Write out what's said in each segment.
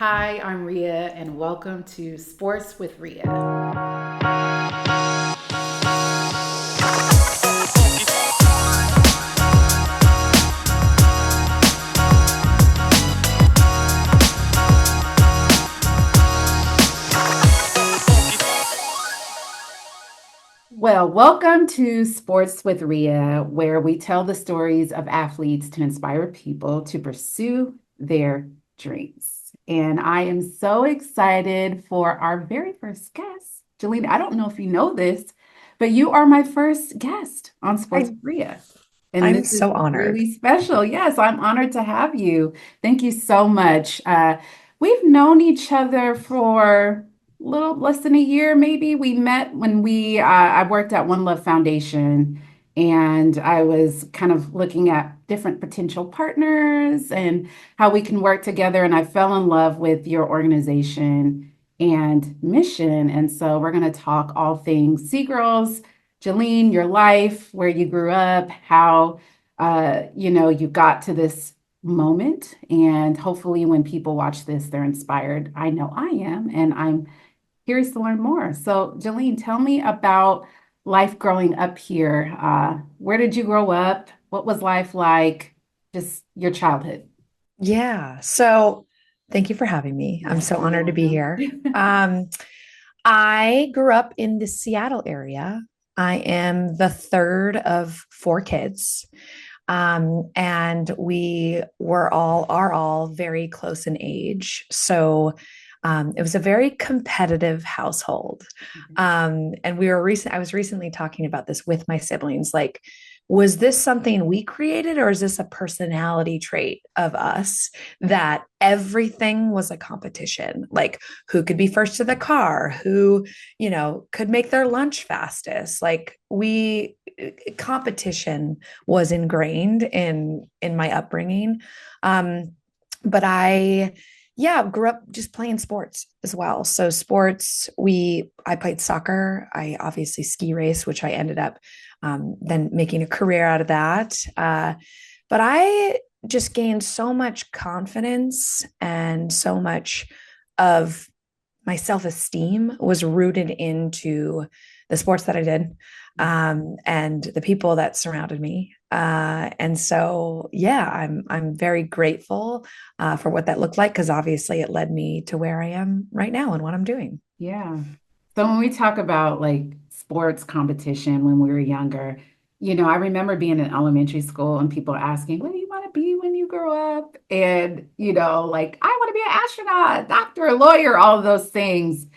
Hi, I'm Ria, and welcome to Sports with Ria. Well, welcome to Sports with Ria, where we tell the stories of athletes to inspire people to pursue their dreams. And I am so excited for our very first guest. Jilyne, I don't know if you know this, but you are my first guest on Sports I, with Ria. And I'm this is so honored. really special. Yes, I'm honored to have you. Thank you so much. We've known each other for little less than a year, maybe. We met when I worked at One Love Foundation, and I was kind of looking at different potential partners and how we can work together. And I fell in love with your organization and mission. And so we're going to talk all things Zgirls, Jilyne, your life, where you grew up, how you got to this moment. And hopefully when people watch this, they're inspired. I know I am, and I'm curious to learn more. So, Jilyne, tell me about life growing up here. Where did you grow up? What was life like? Just your childhood. Yeah. So thank you for having me. I'm Yes, so you're honored to be welcome. here. I grew up in the Seattle area. I am the third of four kids. And we are all very close in age. So it was a very competitive household. And I was recently talking about this with my siblings. Like, was this something we created, or is this a personality trait of us that everything was a competition? Like, who could be first to the car? Who, could make their lunch fastest? Competition was ingrained in my upbringing. But grew up just playing sports as well. So I played soccer. I obviously ski race, which I ended up then making a career out of that. But I just gained so much confidence, and so much of my self-esteem was rooted into the sports that I did, and the people that surrounded me. And so, yeah, I'm very grateful for what that looked like, because obviously it led me to where I am right now and what I'm doing. Yeah. So when we talk about like sports competition when we were younger, I remember being in elementary school and people asking, what do you want to be when you grow up? And, like, I want to be an astronaut, doctor, a lawyer, all of those things.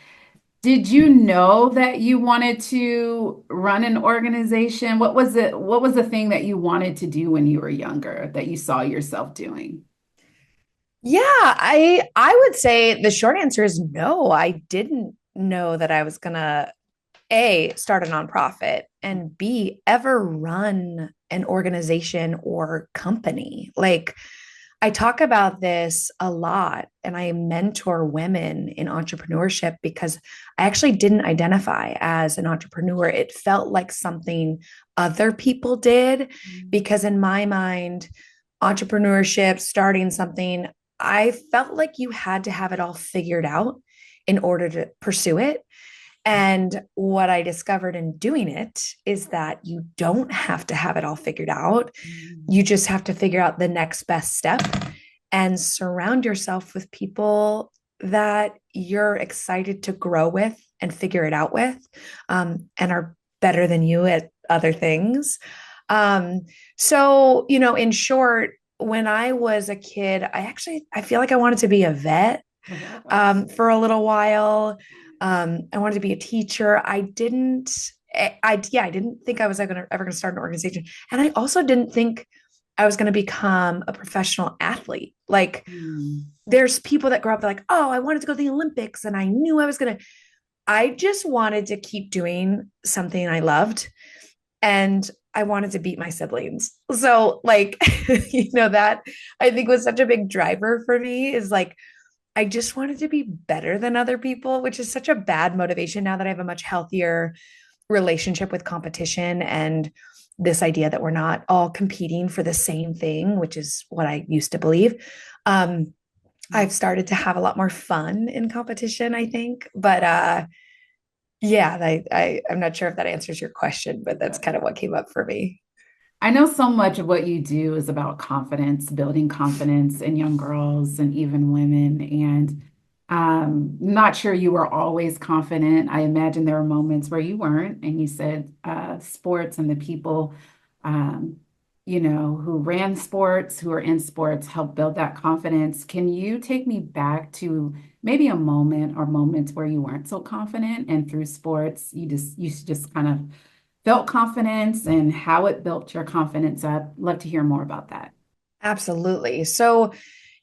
Did you know that you wanted to run an organization? What was the thing that you wanted to do when you were younger that you saw yourself doing? Yeah, I would say the short answer is no. I didn't know that I was gonna A, start a nonprofit, and B, ever run an organization or company. Like, I talk about this a lot, and I mentor women in entrepreneurship because I actually didn't identify as an entrepreneur. It felt like something other people did, because in my mind, entrepreneurship, starting something, I felt like you had to have it all figured out in order to pursue it. And what I discovered in doing it is that you don't have to have it all figured out. Mm. You just have to figure out the next best step and surround yourself with people that you're excited to grow with and figure it out with, and are better than you at other things. So, in short, when I was a kid, I feel like I wanted to be a vet for a little while. I wanted to be a teacher. I didn't think I was ever going to start an organization. And I also didn't think I was going to become a professional athlete. Like, Mm. there's people that grow up like, oh, I wanted to go to the Olympics and I knew I just wanted to keep doing something I loved. And I wanted to beat my siblings. So, like, that I think was such a big driver for me, is like, I just wanted to be better than other people, which is such a bad motivation now that I have a much healthier relationship with competition, and this idea that we're not all competing for the same thing, which is what I used to believe. Um, I've started to have a lot more fun in competition, I think. But yeah, I'm not sure if that answers your question, but that's kind of what came up for me. I know so much of what you do is about confidence, building confidence in young girls and even women. And not sure you were always confident. I imagine there were moments where you weren't. And you said sports and the people, um, who ran sports, who are in sports, help build that confidence. Can you take me back to maybe a moment or moments where you weren't so confident and through sports, you just kind of felt confidence and how it built your confidence up. Love to hear more about that. Absolutely. So,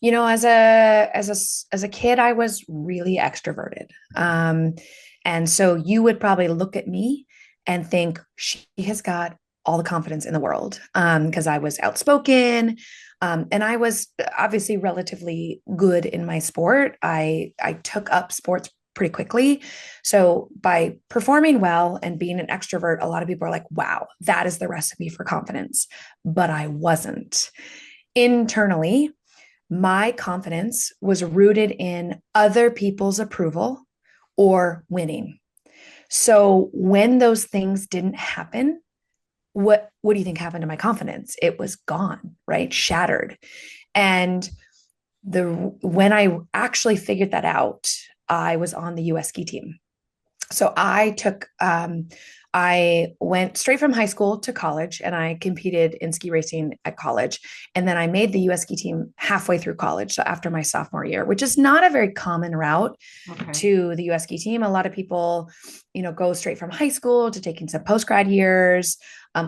as a kid, I was really extroverted. And so you would probably look at me and think she has got all the confidence in the world. Because I was outspoken. And I was obviously relatively good in my sport. I took up sports pretty quickly. So by performing well and being an extrovert, a lot of people are like, wow, that is the recipe for confidence. But I wasn't. Internally, my confidence was rooted in other people's approval or winning. So when those things didn't happen, what do you think happened to my confidence? It was gone, right? Shattered. And the when I actually figured that out, I was on the US ski team. So I went straight from high school to college and I competed in ski racing at college. And then I made the US ski team halfway through college. So after my sophomore year, which is not a very common route Okay. to the US ski team. A lot of people, go straight from high school to taking some post grad years,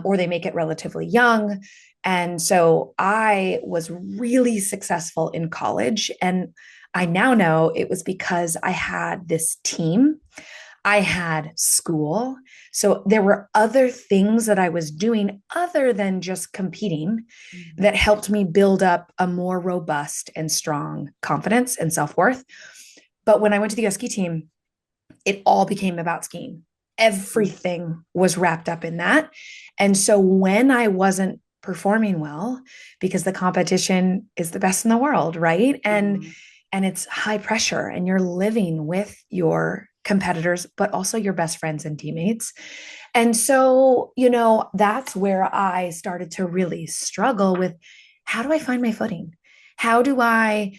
or they make it relatively young. And so I was really successful in college. And I now know it was because I had this team. I had school. So there were other things that I was doing other than just competing Mhm. that helped me build up a more robust and strong confidence and self worth. But when I went to the US ski team, it all became about skiing. Everything was wrapped up in that. And so when I wasn't performing well, because the competition is the best in the world, right? Mhm. And it's high pressure and you're living with your competitors, but also your best friends and teammates. And so, that's where I started to really struggle with how do I find my footing? How do I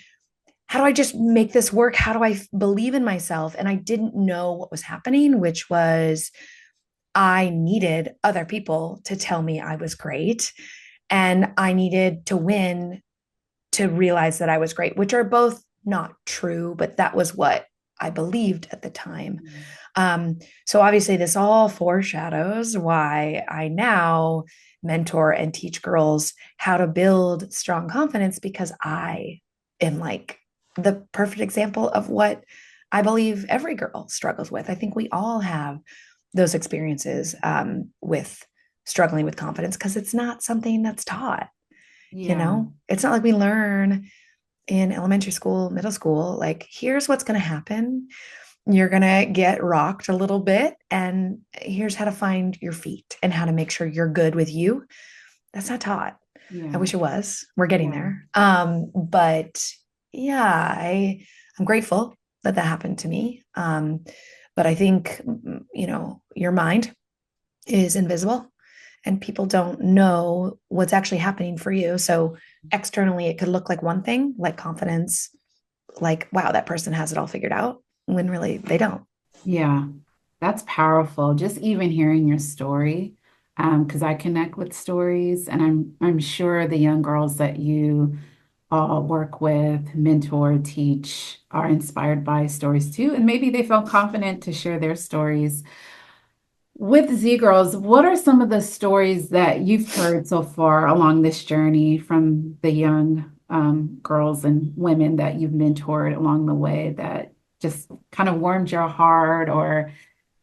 how do I just make this work? How do I believe in myself? And I didn't know what was happening, which was I needed other people to tell me I was great. And I needed to win to realize that I was great, which are both not true, but that was what I believed at the time. Mhm. So obviously, this all foreshadows why I now mentor and teach girls how to build strong confidence because I am like the perfect example of what I believe every girl struggles with. I think we all have those experiences with struggling with confidence because it's not something that's taught. Yeah. It's not like we learn in elementary school, middle school, like, here's what's going to happen. You're going to get rocked a little bit, and here's how to find your feet and how to make sure you're good with you. That's not taught. I Yeah. wish it was. We're getting Yeah. there. But yeah, I'm grateful that that happened to me. But I think, your mind is invisible and people don't know what's actually happening for you. So externally, it could look like one thing, like confidence, like, wow, that person has it all figured out, when really they don't. Yeah. That's powerful. Just even hearing your story, because I connect with stories, and I'm sure the young girls that you work with, mentor, teach, are inspired by stories too, and maybe they feel confident to share their stories. With Z Girls, what are some of the stories that you've heard so far along this journey from the young girls and women that you've mentored along the way that just kind of warmed your heart or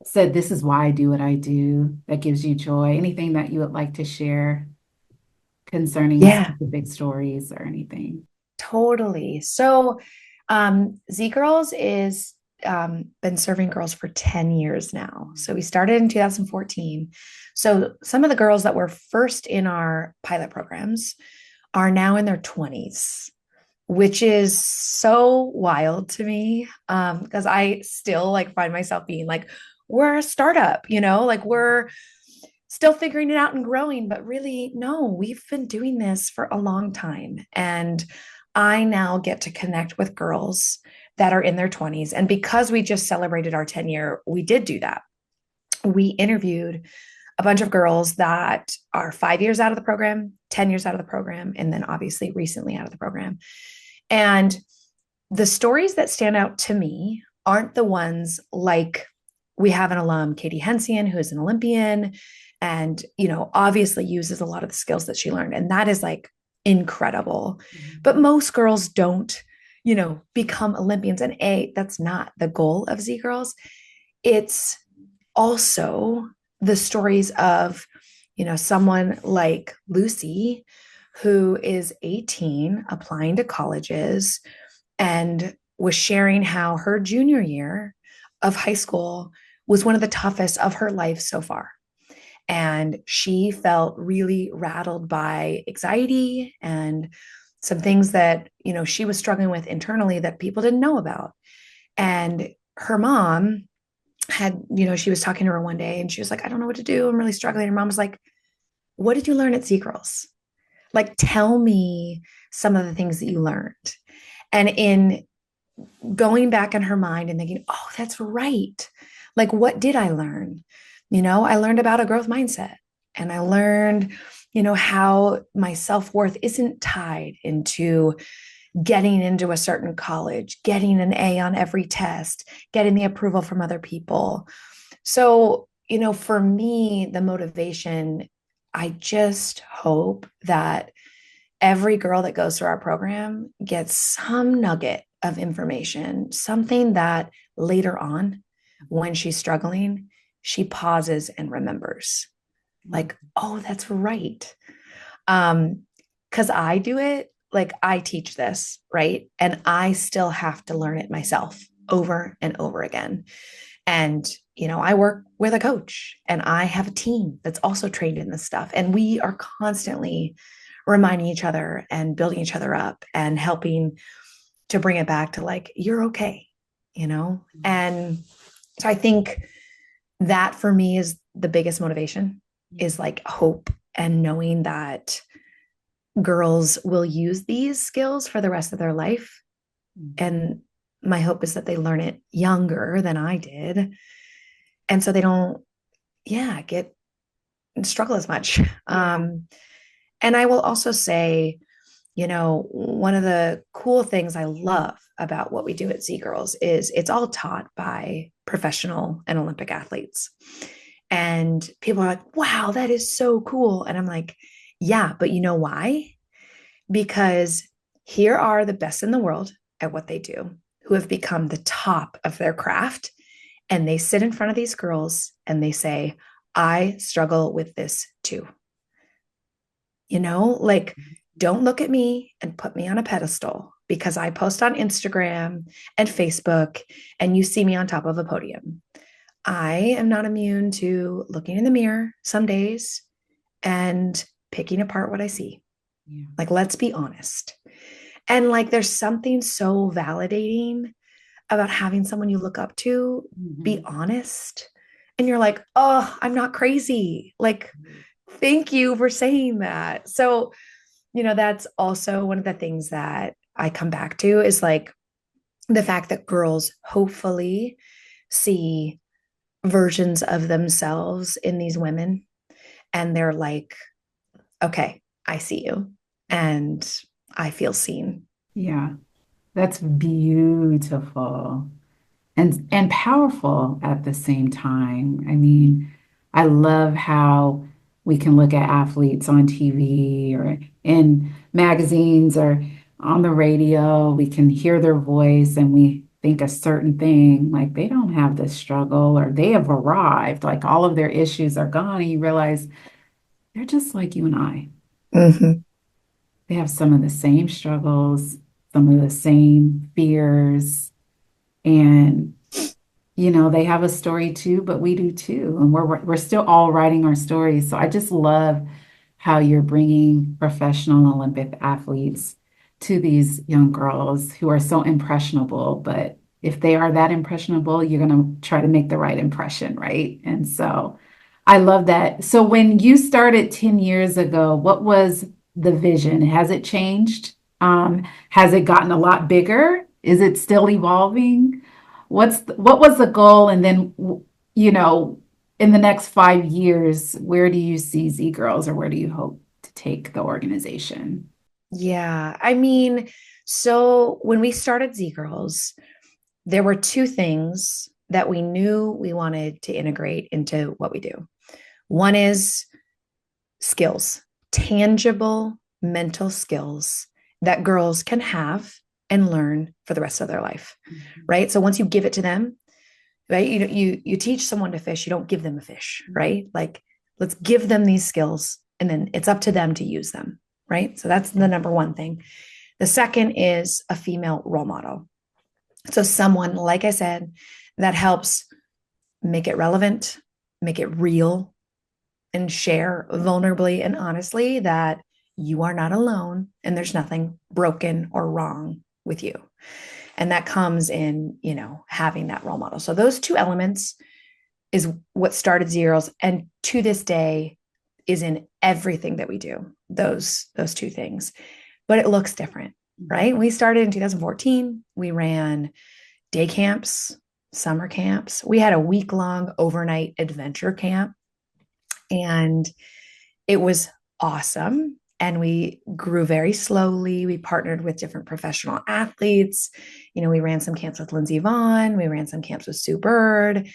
said, this is why I do what I do, that gives you joy? Anything that you would like to share concerning Yeah, specific stories or anything? totally. So, Zgirls is been serving girls for 10 years now. So we started in 2014. So some of the girls that were first in our pilot programs are now in their 20s, which is so wild to me. Because I still like find myself being like, we're a startup, like we're still figuring it out and growing, but really, no, we've been doing this for a long time. And I now get to connect with girls that are in their 20s. And because we just celebrated our 10-year, we did do that. We interviewed a bunch of girls that are 5 years out of the program, 10 years out of the program, and then obviously recently out of the program. And the stories that stand out to me aren't the ones like we have an alum, Katie Hensian, who is an Olympian and, obviously uses a lot of the skills that she learned. And that is like incredible. But most girls don't, become Olympians. And that's not the goal of Z Girls. It's also the stories of, someone like Lucy, who is 18, applying to colleges, and was sharing how her junior year of high school was one of the toughest of her life so far. And she felt really rattled by anxiety and some things that, she was struggling with internally that people didn't know about. And her mom had, she was talking to her one day and she was like, I don't know what to do. I'm really struggling. Her mom was like, what did you learn at Zgirls? Like, tell me some of the things that you learned. And in going back in her mind and thinking, oh, that's right. Like, what did I learn? I learned about a growth mindset, and I learned, how my self worth isn't tied into getting into a certain college, getting an A on every test, getting the approval from other people. So, for me, the motivation, I just hope that every girl that goes through our program gets some nugget of information, something that later on, when she's struggling, she pauses and remembers, like, oh, that's right. Because I do it, like I teach this, right? And I still have to learn it myself over and over again. And, I work with a coach and I have a team that's also trained in this stuff. And we are constantly reminding each other and building each other up and helping to bring it back to like, you're okay, And so I think that for me is the biggest motivation, is like hope and knowing that girls will use these skills for the rest of their life. And my hope is that they learn it younger than I did. And so they don't, get struggle as much. And I will also say, one of the cool things I love about what we do at Z Girls is it's all taught by professional and Olympic athletes. And people are like, wow, that is so cool. And I'm like, yeah, but you know why? Because here are the best in the world at what they do, who have become the top of their craft. And they sit in front of these girls and they say, I struggle with this too. Like, don't look at me and put me on a pedestal because I post on Instagram and Facebook and you see me on top of a podium. I am not immune to looking in the mirror some days and picking apart what I see. Yeah. Like, let's be honest. And like, there's something so validating about having someone you look up to be honest. And you're like, oh, I'm not crazy. Like, thank you for saying that. So, that's also one of the things that I come back to is like the fact that girls hopefully see versions of themselves in these women. And they're like, okay, I see you and I feel seen. Yeah, that's beautiful and powerful at the same time. I mean, I love how we can look at athletes on TV or in magazines or on the radio. We can hear their voice and we think a certain thing, like they don't have this struggle or they have arrived, like all of their issues are gone. And you realize they're just like you and I. Mm-hmm. They have some of the same struggles, some of the same fears, and they have a story too, but we do too, and we're still all writing our stories. So I just love how you're bringing professional Olympic athletes to these young girls who are so impressionable, but if they are that impressionable, you're going to try to make the right impression, right? And so I love that. So when you started 10 years ago, what was the vision? Has it changed? Has it gotten a lot bigger? Is it still evolving? What was the goal? And then, you know, in the next 5 years, where do you see Z Girls or where do you hope to take the organization? Yeah. I mean, so when we started Zgirls, there were two things that we knew we wanted to integrate into what we do. One is skills, tangible mental skills that girls can have and learn for the rest of their life, Mhm. right? So once you give it to them, right? You teach someone to fish, you don't give them a fish, right? Like let's give them these skills and then it's up to them to use them, right? So that's the number one thing. The second is a female role model. So someone, like I said, that helps make it relevant, make it real, and share vulnerably and honestly that you are not alone and there's nothing broken or wrong with you. And that comes in, having that role model. So those two elements is what started Zeros, and to this day is in everything that we do. Those two things, but it looks different, right? We started in 2014. We ran day camps, summer camps. We had a week long overnight adventure camp, and it was awesome. And we grew very slowly. We partnered with different professional athletes. We ran some camps with Lindsey Vaughn. We ran some camps with Sue Bird.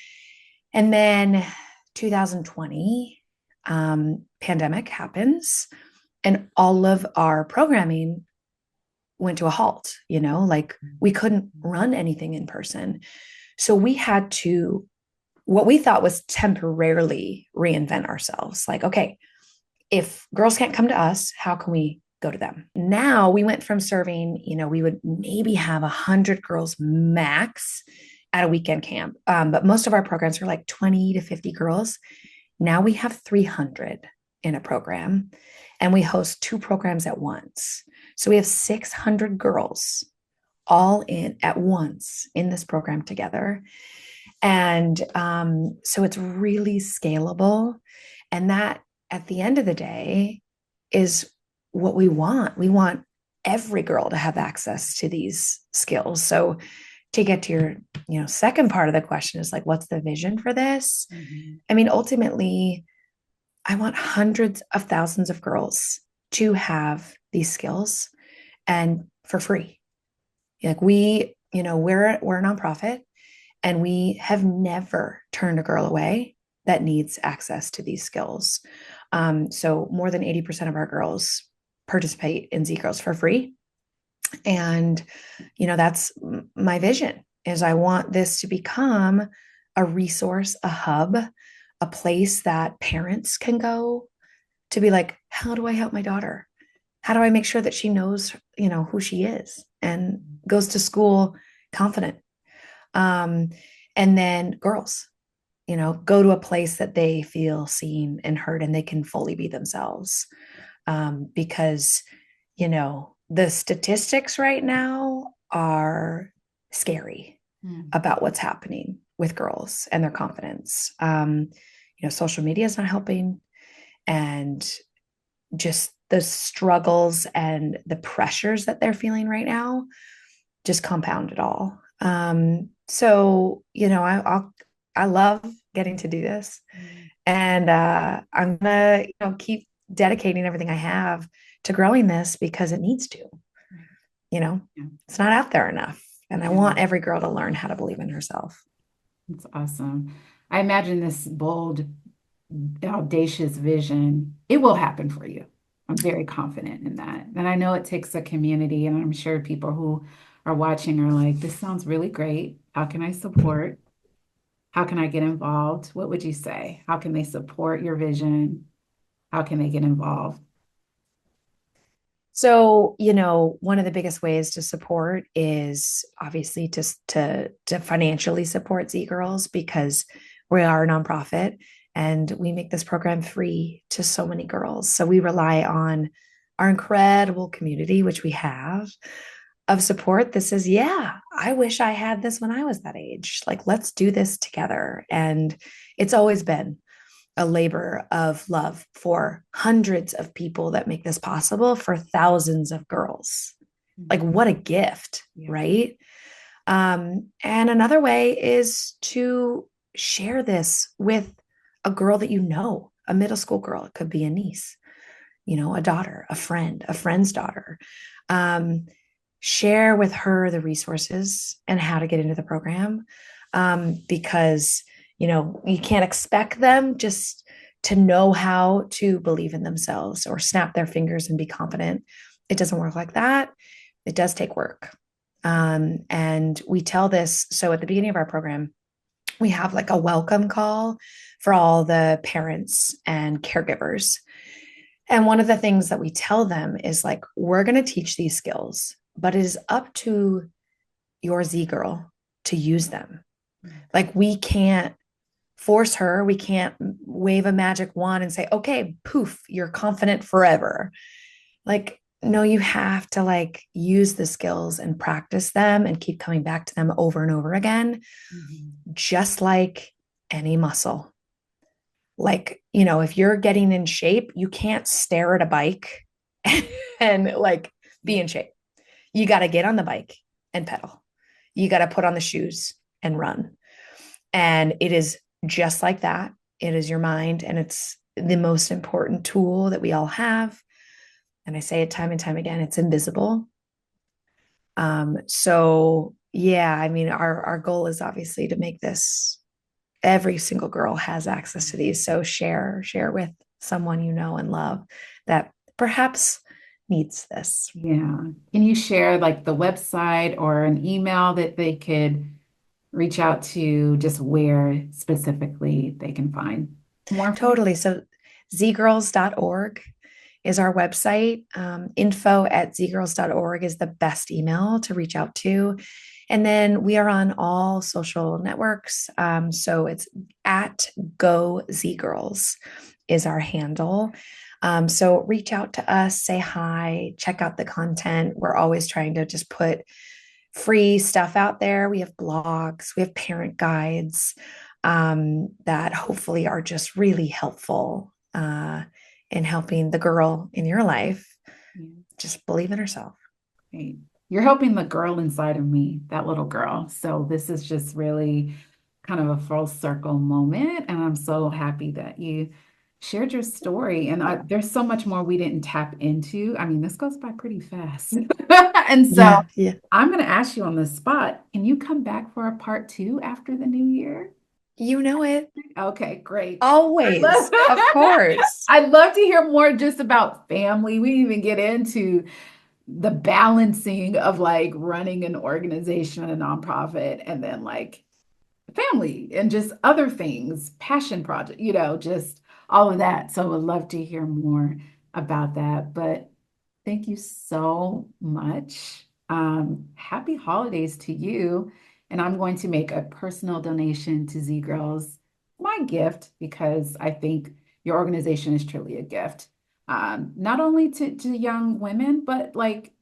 And then 2020, pandemic happens, and all of our programming went to a halt. Like we couldn't run anything in person. So we had to, what we thought was temporarily reinvent ourselves. Like, okay, if girls can't come to us, how can we go to them? Now we went from serving, we would maybe have 100 girls max at a weekend camp. But most of our programs are like 20 to 50 girls. Now we have 300 in a program, and we host two programs at once. So we have 600 girls all in at once in this program together. And so it's really scalable. And that at the end of the day is what we want. We want every girl to have access to these skills. So to get to your, second part of the question is like, what's the vision for this? Mhm. I mean, ultimately, I want hundreds of thousands of girls to have these skills and for free. Like we're a nonprofit, and we have never turned a girl away that needs access to these skills. So more than 80% of our girls participate in Zgirls for free. And, that's my vision is I want this to become a resource, a hub, a place that parents can go to be like, how do I help my daughter? How do I make sure that she knows, who she is and goes to school confident? Um, and then girls, go to a place that they feel seen and heard and they can fully be themselves. Because, the statistics right now are scary Mhm. about what's happening with girls and their confidence. Social media is not helping, and just the struggles and the pressures that they're feeling right now just compound it all. So I love getting to do this, Mhm. and I'm gonna keep dedicating everything I have to growing this because it needs to. Right. You know, Yeah. it's not out there enough, and I Yeah. want every girl to learn how to believe in herself. That's awesome. I imagine this bold, audacious vision, it will happen for you. I'm very confident in that. And I know it takes a community, and I'm sure people who are watching are like, this sounds really great. How can I support? How can I get involved? What would you say? How can they support your vision? How can they get involved? So, one of the biggest ways to support is obviously to financially support Z Girls because we are a nonprofit and we make this program free to so many girls. So we rely on our incredible community, which we have of support that says, yeah, I wish I had this when I was that age. Like, let's do this together. And it's always been a labor of love for hundreds of people that make this possible for thousands of girls. Like, Mhm. what a gift, Yeah. right? And another way is to share this with a girl that you know, a middle school girl. It could be a niece, a daughter, a friend's daughter. Um, Share with her the resources and how to get into the program, because you can't expect them just to know how to believe in themselves or snap their fingers and be confident. It doesn't work like that. It does take work. And we tell this. So at the beginning of our program, we have like a welcome call for all the parents and caregivers. And one of the things that we tell them is like, we're going to teach these skills, but it is up to your Z girl to use them. Like, we can't force her, we can't wave a magic wand and say, okay, poof, you're confident forever. Like, no, you have to like use the skills and practice them and keep coming back to them over and over again, Mhm. just like any muscle. Like, if you're getting in shape, you can't stare at a bike and like be Yeah. in shape. You got to get on the bike and pedal. You got to put on the shoes and run. And it is just like that. It is your mind, and it's the most important tool that we all have. And I say it time and time again, it's invisible. So yeah, I mean, our goal is obviously to make this every single girl has access to these. So share with someone you know and love that perhaps needs this. Yeah. Can you share like the website or an email that they could reach out to, just where specifically they can find more information? Totally. So zgirls.org is our website. Info@zgirls.org is the best email to reach out to. And then we are on all social networks. So it's at Go Z Girls is our handle. So reach out to us, say hi, check out the content. We're always trying to just put free stuff out there. We have blogs, we have parent guides, that hopefully are just really helpful in helping the girl in your life Yeah. just believe in herself. Great. You're helping the girl inside of me, that little girl. So this is just really kind of a full circle moment. And I'm so happy that you shared your story. And there's so much more we didn't tap into. I mean, this goes by pretty fast. And so Yeah, yeah. I'm going to ask you on the spot, can you come back for a part two after the new year? You know it. Okay, great. I love Always, of course. I'd love to hear more just about family. We didn't even get into the balancing of like running an organization, a nonprofit, and then like family and just other things, passion project, just all of that. So I would love to hear more about that. But thank you so much. Happy holidays to you. And I'm going to make a personal donation to Z Girls, my gift, because I think your organization is truly a gift. Not only to young women, but like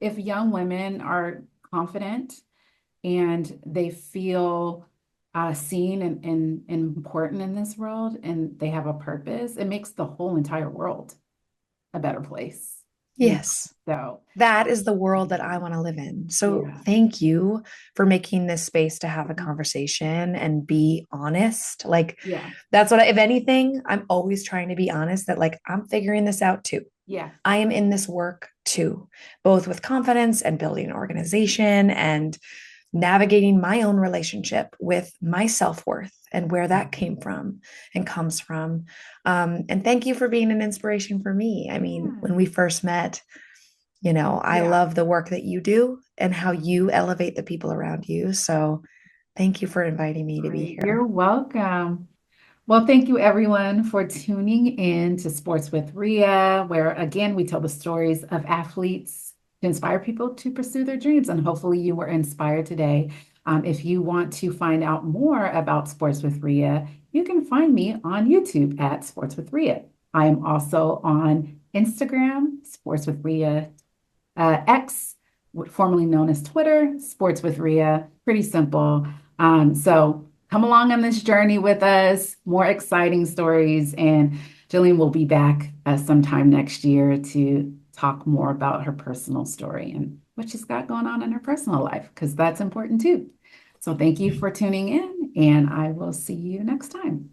if young women are confident and they feel seen and important in this world and they have a purpose, it makes the whole entire world a better place, you know? Yes. So, That is the world that I want to live in. So yeah. thank you for making this space to have a Mhm. conversation and be honest. Like, Yeah. that's if anything, I'm always trying to be honest that like I'm figuring this out too. Yeah. I am in this work too, both with confidence and building an organization and navigating my own relationship with my self-worth and where that came from and comes from. And thank you for being an inspiration for me. I mean, Yeah. when we first met, I Yeah. love the work that you do and how you elevate the people around you. So thank you for inviting me to be Great. You're here. welcome. Well, thank you everyone for tuning in to Sports with Ria, where again we tell the stories of athletes to inspire people to pursue their dreams. And hopefully you were inspired today. If you want to find out more about Sports with Ria, you can find me on YouTube at Sports with Ria. I am also on Instagram, Sports with Rhea, X, formerly known as Twitter, Sports with Rhea. Pretty simple. So come along on this journey with us, more exciting stories. And Jilyne will be back sometime next year to talk more about her personal story and what she's got going on in her personal life, because that's important too. So thank you for tuning in, and I will see you next time.